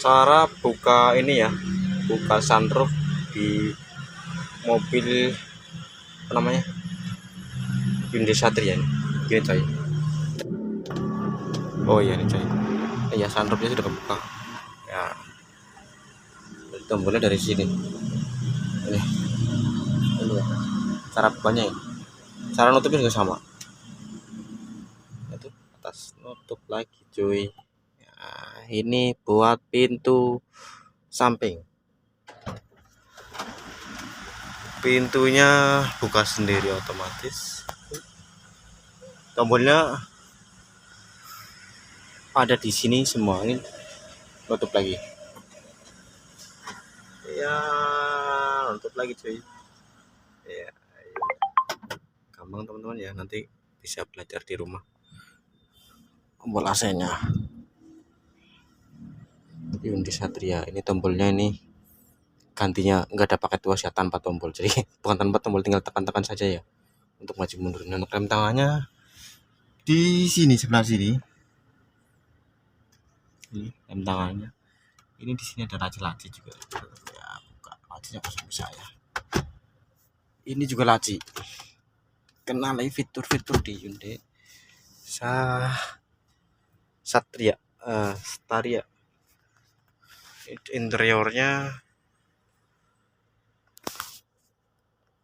Cara buka ini ya, buka sunroof di mobil apa namanya, Hyundai Satria ini. Gini coy. Oh iya nih coy. Ya sunroofnya sudah kebuka. Ya, tombolnya dari sini. Ini ya. Cara bukanya ya. Cara nutupnya juga sama. Itu atas nutup lagi cuy. Nah, ini buat pintu samping. Pintunya buka sendiri otomatis. Tombolnya ada di sini semua. Ini nutup lagi. Ya, nutup lagi cuy. Ya, gampang teman-teman ya, nanti bisa belajar di rumah. Tombol AC-nya Hyundai Satria. Ini tombolnya ini gantinya nggak ada paket washya tanpa tombol, jadi bukan tanpa tombol, tinggal tekan-tekan saja ya untuk maju mundur. Nah, rem tangannya di sini, sebelah sini. Ini rem tangannya. Ini di sini ada laci-laci juga. Ya, buka lacinya kosong bisa ya. Ini juga laci. Kenali fitur-fitur di Hyundai Satria, Staria. Interiornya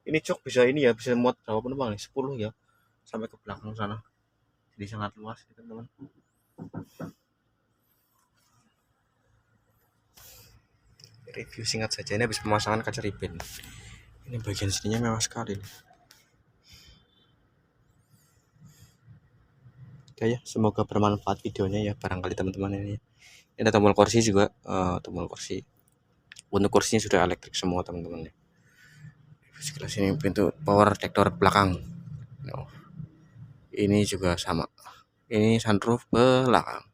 ini jok bisa ini ya, bisa muat berapa penumpang nih? 10 ya, sampai ke belakang sana. Jadi sangat luas ya teman-teman. Review singkat saja, ini habis pemasangan kaca ribbon. Ini bagian sininya mewah sekali nih. Oke ya, semoga bermanfaat videonya ya, barangkali teman-teman ini. Ini ada tombol kursi juga, tombol kursi. Untuk kursinya sudah elektrik semua teman-teman ya. Sebelah sini pintu power detector belakang. Ini juga sama. Ini sunroof belakang.